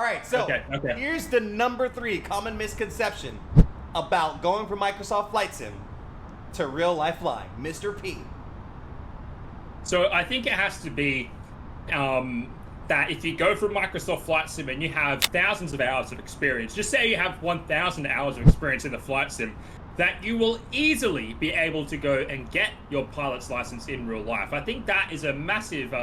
All right, so Okay. here's the number 3 common misconception about going from Microsoft Flight Sim to real life flying. Mr. P. So I think it has to be that if you go from Microsoft Flight Sim and you have thousands of hours of experience, just say you have 1,000 hours of experience in the Flight Sim, that you will easily be able to go and get your pilot's license in real life. I think that is a massive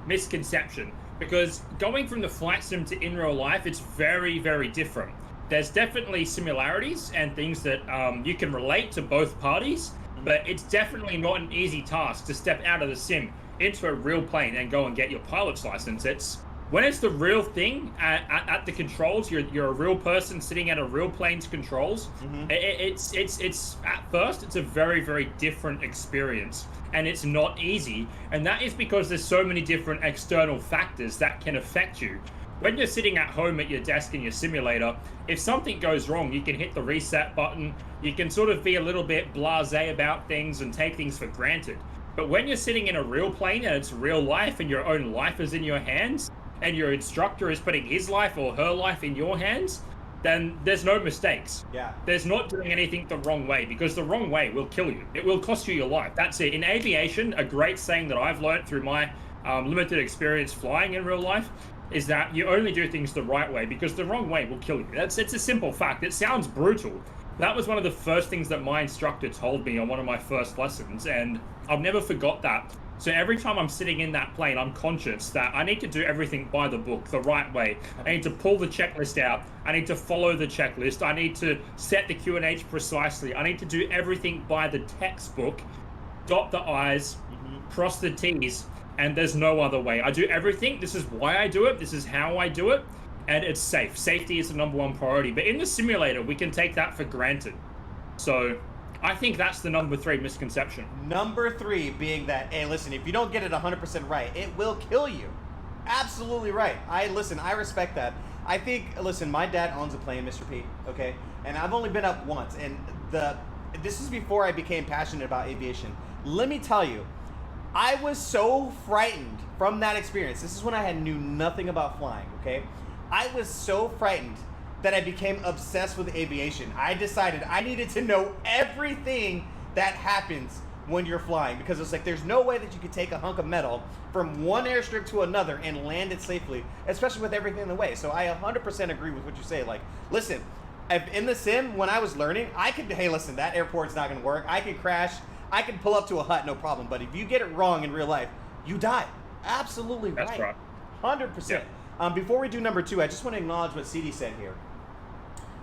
misconception, because going from the Flight Sim to in real life, it's very, very different. There's definitely similarities and things that you can relate to both parties, but it's definitely not an easy task to step out of the sim into a real plane and go and get your pilot's license. It's when it's the real thing at the controls. You're a real person sitting at a real plane's controls. It's at first it's a very, very different experience, and it's not easy. And that is because there's so many different external factors that can affect you. When you're sitting at home at your desk in your simulator, if something goes wrong, you can hit the reset button. You can sort of be a little bit blasé about things and take things for granted. But when you're sitting in a real plane and it's real life and your own life is in your hands, and your instructor is putting his life or her life in your hands, then there's no mistakes. Yeah. There's not doing anything the wrong way, because the wrong way will kill you. It will cost you your life. That's it. In aviation, a great saying that I've learned through my limited experience flying in real life is that you only do things the right way, because the wrong way will kill you. It's a simple fact. It sounds brutal. That was one of the first things that my instructor told me on one of my first lessons, and I've never forgot that. So every time I'm sitting in that plane, I'm conscious that I need to do everything by the book, the right way. I need to pull the checklist out. I need to follow the checklist. I need to set the Q&H precisely. I need to do everything by the textbook, dot the I's, cross the T's, and there's no other way. I do everything. This is why I do it. This is how I do it. And it's safe. Safety is the number one priority. But in the simulator, we can take that for granted. So I think that's the number 3 misconception. Number 3 being that, hey, listen, if you don't get it 100% right, it will kill you. Absolutely right. I respect that. I think, listen, my dad owns a plane, Mr. P, okay? And I've only been up once. And this is before I became passionate about aviation. Let me tell you, I was so frightened from that experience. This is when I knew nothing about flying, okay? I was so frightened that I became obsessed with aviation. I decided I needed to know everything that happens when you're flying, because it's like there's no way that you could take a hunk of metal from one airstrip to another and land it safely, especially with everything in the way. So I 100% agree with what you say. Like, listen, in the sim, when I was learning, I could, hey, listen, that airport's not going to work. I could crash. I can pull up to a hut, no problem. But if you get it wrong in real life, you die. Absolutely right. That's right. 100%. Yeah. Before we do number 2, I just want to acknowledge what CD said here.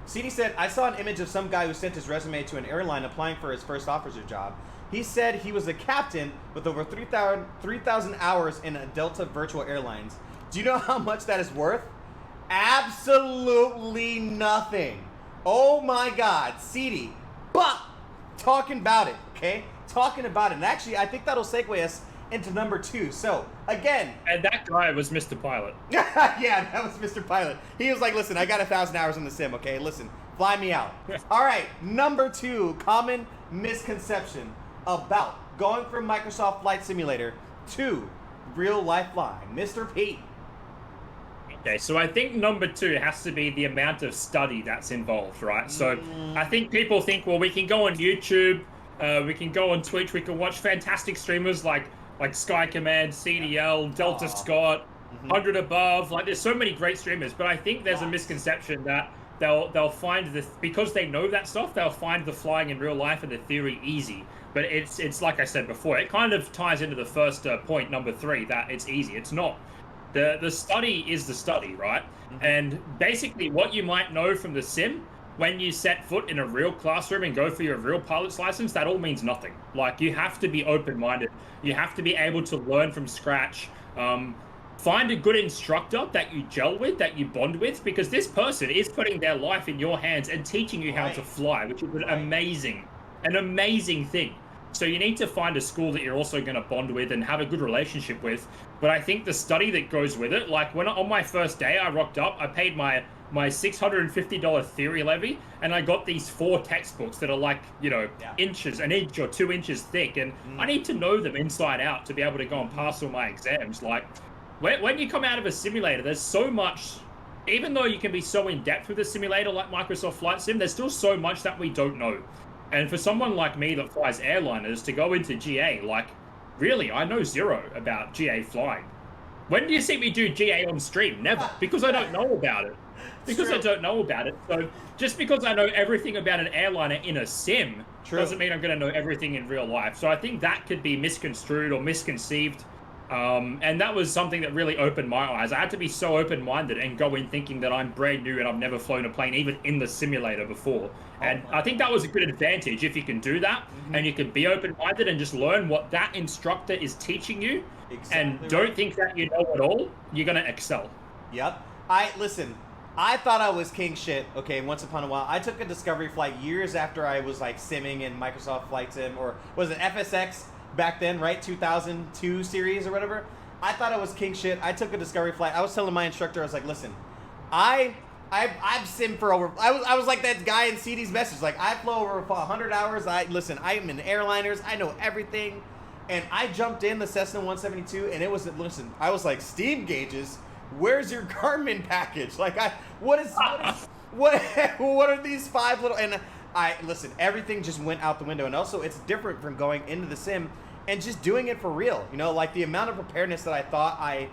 CD said, I saw an image of some guy who sent his resume to an airline applying for his first officer job. He said he was a captain with over 3,000 hours in a Delta Virtual Airlines. Do you know how much that is worth? Absolutely nothing. Oh my God, CD. But talking about it, okay? Talking about it. And actually, I think that'll segue us into number 2. So, again. And that guy was Mr. Pilot. Yeah, that was Mr. Pilot. He was like, listen, I got 1,000 hours in the sim, okay? Listen, fly me out. All right, number 2, common misconception about going from Microsoft Flight Simulator to real life flying. Mr. P. Okay, so I think number 2 has to be the amount of study that's involved, right? So I think people think, well, we can go on YouTube, we can go on Twitch, we can watch fantastic streamers like Sky Command, CDL, Delta Scott, 100 Above. Like, there's so many great streamers, but I think there's a misconception that they'll find because they know that stuff, they'll find the flying in real life and the theory easy. But it's like I said before, it kind of ties into the first point, number 3, that it's easy. It's not. The study is the study, right? And basically what you might know from the sim, when you set foot in a real classroom and go for your real pilot's license, that all means nothing. Like, you have to be open-minded. You have to be able to learn from scratch. Find a good instructor that you gel with, that you bond with, because this person is putting their life in your hands and teaching you how to fly, which is an amazing thing. So you need to find a school that you're also going to bond with and have a good relationship with. But I think the study that goes with it, like when on my first day I rocked up, I paid my $650 theory levy, and I got these 4 textbooks that are like, inches, an inch or 2 inches thick, and I need to know them inside out to be able to go and pass all my exams. Like, when you come out of a simulator, there's so much even though you can be so in depth with a simulator like Microsoft Flight Sim, there's still so much that we don't know. And for someone like me that flies airliners to go into GA, like, really, I know zero about GA flying. When do you see me do GA on stream? Never, because I don't know about it. Because I don't know about it. So just because I know everything about an airliner in a sim doesn't mean I'm going to know everything in real life. So I think that could be misconstrued or misconceived. And that was something that really opened my eyes. I had to be so open-minded and go in thinking that I'm brand new and I've never flown a plane even in the simulator before. And I think that was a good advantage if you can do that and you can be open-minded and just learn what that instructor is teaching you and don't think that you know it all. You're going to excel. Yep. Listen, I thought I was king shit, okay, once upon a while. I took a discovery flight years after I was like simming in Microsoft Flight Sim, or was it FSX back then, right? 2002 series or whatever. I thought I was king shit. I took a discovery flight. I was telling my instructor, I was like, listen, I've simmed for over, I was like that guy in CD's message, like I flew over 100 hours. Listen, I am in airliners. I know everything. And I jumped in the Cessna 172 and it was, listen, I was like, steam gauges, where's your Garmin package? Like, what are these 5 little, and listen, everything just went out the window. And also it's different from going into the sim and just doing it for real. You know, like the amount of preparedness that I thought I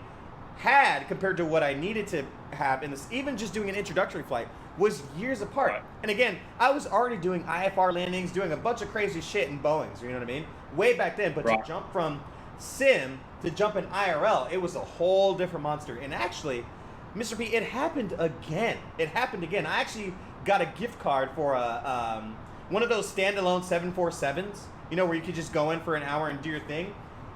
had compared to what I needed to have in this, even just doing an introductory flight was years apart. Right. And again, I was already doing IFR landings, doing a bunch of crazy shit in Boeings, you know what I mean? Way back then, but to jump from sim to jump in IRL, it was a whole different monster. And actually, Mr. P, it happened again. It happened again. I actually got a gift card for one of those standalone 747s, you know, where you could just go in for an hour and do your thing.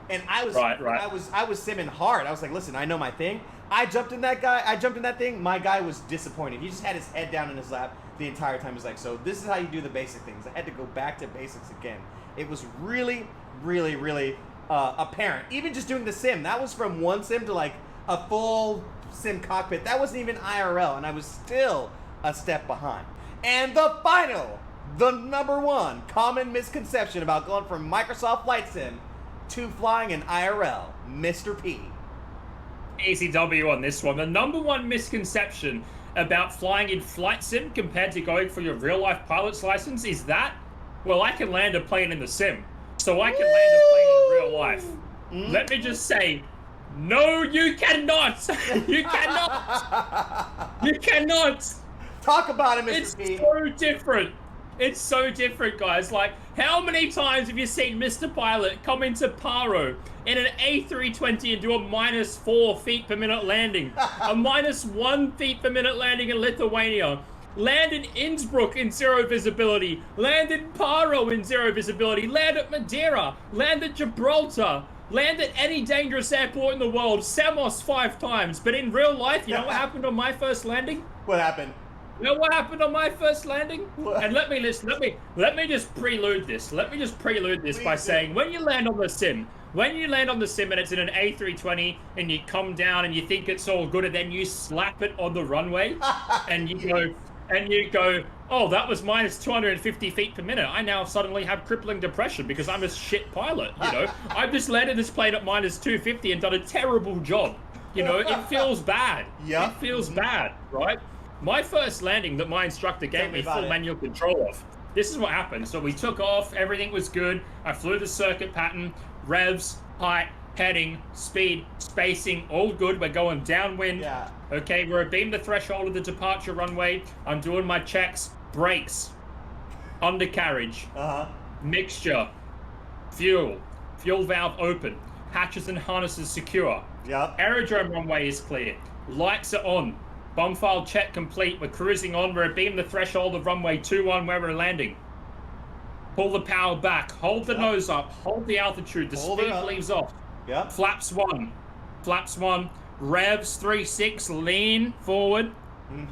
And I was I was simming hard. I was like, listen, I know my thing. I jumped in that thing. My guy was disappointed. He just had his head down in his lap the entire time. He was like, so this is how you do the basic things. I had to go back to basics again. It was really, really, really apparent. Even just doing the sim, that was from one sim to like a full sim cockpit. That wasn't even IRL, and I was still a step behind. And the number one common misconception about going from Microsoft Flight Sim to flying in IRL, Mr. P. Easy W on this one. The number one misconception about flying in Flight Sim compared to going for your real-life pilot's license is that, well, I can land a plane in the sim, so I can land a plane in real life. Let me just say, no, you cannot. You cannot. You cannot. Talk about it, Mr. It's P. so different. It's so different, guys. Like, how many times have you seen Mr. Pilot come into Paro in an A320 and do a -4 feet per minute landing, a -1 feet per minute landing in Lithuania, land in Innsbruck in 0 visibility, land in Paro in 0 visibility, land at Madeira, land at Gibraltar, land at any dangerous airport in the world, Samos 5 times. But in real life, you know what happened on my first landing? What happened? You know what happened on my first landing? What? And let me just prelude this. Let me just prelude this by saying, when you land on the sim and it's in an A320 and you come down and you think it's all good and then you slap it on the runway and you go, oh, that was -250 feet per minute. I now suddenly have crippling depression because I'm a shit pilot, you know? I've just landed this plane at -250 and done a terrible job. You know, it feels bad. Yeah. It feels bad, right? My first landing that my instructor gave me full manual control of. This is what happened. So we took off, everything was good. I flew the circuit pattern, revs, height, heading, speed, spacing, all good. We're going downwind. Yeah. Okay, we're abeam the threshold of the departure runway. I'm doing my checks, brakes, undercarriage, mixture, fuel valve open, hatches and harnesses secure. Yep. Aerodrome runway is clear. Lights are on. Bomb file check complete. We're cruising on. We're abeam the threshold of runway 21 where we're landing. Pull the power back. Hold the nose up. Hold the altitude. The speed leaves off. Yep. Flaps 1. Flaps 1. Revs 3-6. Lean forward.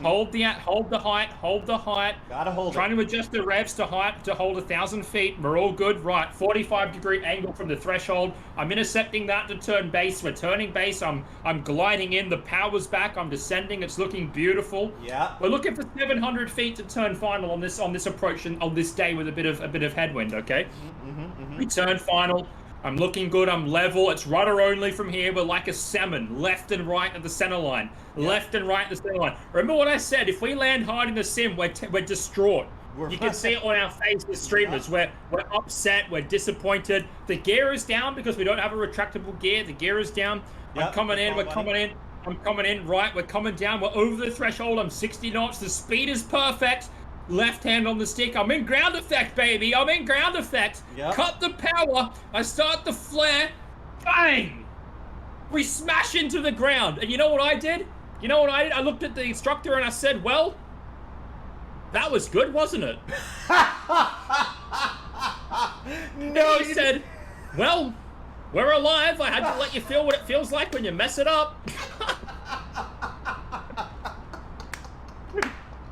Hold the height. Hold the height. Gotta hold Trying to adjust the revs to height to hold 1,000 feet. We're all good. Right. 45-degree angle from the threshold. I'm intercepting that to turn base. We're turning base. I'm gliding in. The power's back. I'm descending. It's looking beautiful. Yeah. We're looking for 700 feet to turn final on this approach and on this day with a bit of headwind. Okay. We turn final. I'm looking good. I'm level. It's rudder only from here. We're like a salmon, left and right at the center line, left and right at the center line. Remember what I said? If we land hard in the sim, we're distraught. You can see it on our faces, streamers. We're upset. We're disappointed. The gear is down because we don't have a retractable gear. The gear is down. I'm coming in. We're coming in. I'm coming in. Right. We're coming down. We're over the threshold. I'm 60 knots. The speed is perfect. Left hand on the stick. I'm in ground effect, baby. I'm in ground effect. Cut the power. I start the flare. Bang! We smash into the ground. And you know what I did? You know what I did? I looked at the instructor and I said, well, that was good, wasn't it? No, he said, well, we're alive. I had to let you feel what it feels like when you mess it up.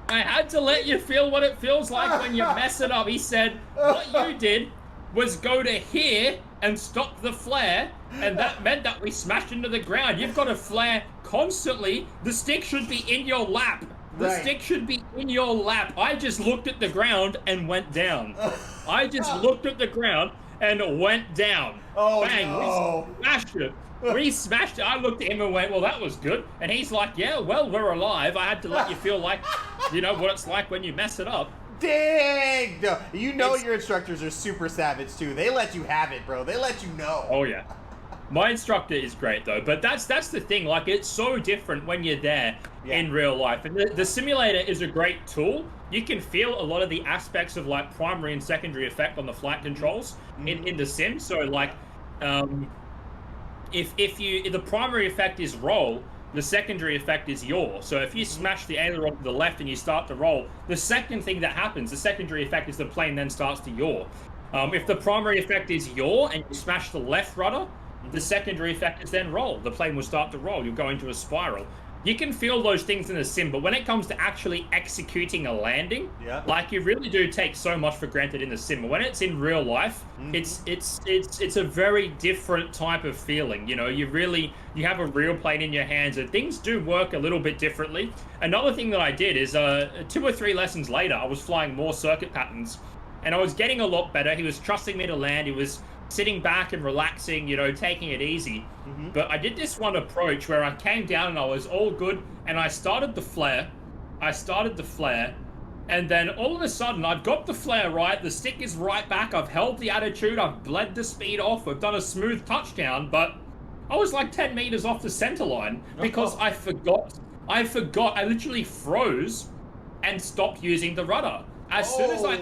I had to let you feel what it feels like when you mess it up. He said, what you did was go to here and stop the flare, and that meant that we smashed into the ground. You've got to flare constantly. The stick should be in your lap. The stick should be in your lap. I just looked at the ground and went down. I just looked at the ground and went down. Oh, bang! No. We smashed it. We smashed it. I looked at him and went, well, that was good. And he's like, yeah, well, we're alive. I had to let you feel like, you know, what it's like when you mess it up. Dang! No, you know your instructors are super savage, too. They let you have it, bro. They let you know. Oh, yeah. My instructor is great, though. But that's the thing. Like, it's so different when you're there in real life. And the simulator is a great tool. You can feel a lot of the aspects of, like, primary and secondary effect on the flight controls in the sim. So, like, if the primary effect is roll, the secondary effect is yaw. So if you smash the aileron to the left and you start to roll, the second thing that happens, the secondary effect is the plane then starts to yaw. If the primary effect is yaw and you smash the left rudder, the secondary effect is then roll. The plane will start to roll. You'll go into a spiral. You can feel those things in the sim, but when it comes to actually executing a landing, like you really do take so much for granted in the sim. But when it's in real life, it's a very different type of feeling. You know, you have a real plane in your hands, and things do work a little bit differently. Another thing that I did is 2 or 3 lessons later, I was flying more circuit patterns, and I was getting a lot better. He was trusting me to land. He was sitting back and relaxing, you know, taking it easy. But I did this one approach where I came down and I was all good, and I started the flare, and then all of a sudden I've got the flare right, the stick is right back, I've held the attitude, I've bled the speed off, I've done a smooth touchdown, but I was like 10 meters off the center line because I forgot, I literally froze and stopped using the rudder. As soon as I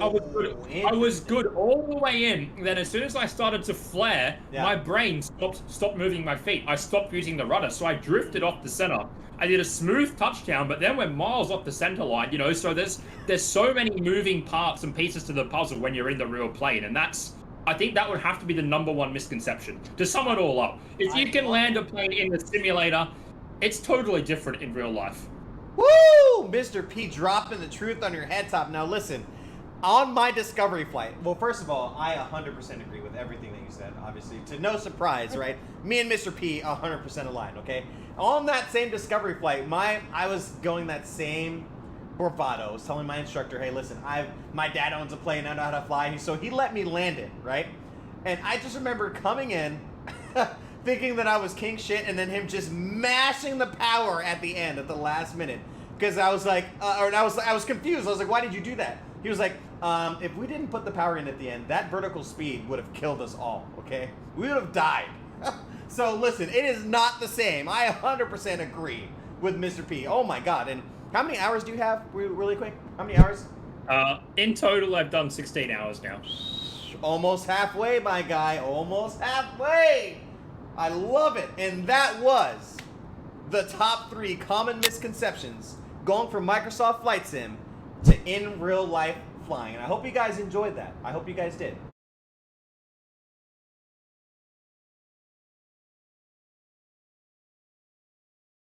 was good all the way in. Then as soon as I started to flare, my brain stopped moving my feet. I stopped using the rudder, so I drifted off the center. I did a smooth touchdown, but then we're miles off the center line, you know. So there's so many moving parts and pieces to the puzzle when you're in the real plane, and I think that would have to be the #1 misconception. To sum it all up, if you can land a plane in the simulator, it's totally different in real life. Woo! Mr. P dropping the truth on your head top. Now listen, on my discovery flight, well, first of all, I 100% agree with everything that you said, obviously. To no surprise, right? Me and Mr. P 100% aligned, okay? On that same discovery flight, I was going that same bravado. I was telling my instructor, hey, listen, my dad owns a plane, I know how to fly, so he let me land it, right? And I just remember coming in thinking that I was king shit, and then him just mashing the power at the end at the last minute, because I was like, I was confused. I was like, why did you do that? He was like, if we didn't put the power in at the end, that vertical speed would have killed us all. Okay, we would have died. So listen, it is not the same. I 100% agree with Mr. P. Oh my God! And how many hours do you have? Really quick, how many hours? In total, I've done 16 hours now. Almost halfway, my guy. Almost halfway. I love it. And that was the top 3 common misconceptions going from Microsoft Flight Sim to in real life flying. And I hope you guys enjoyed that. I hope you guys did.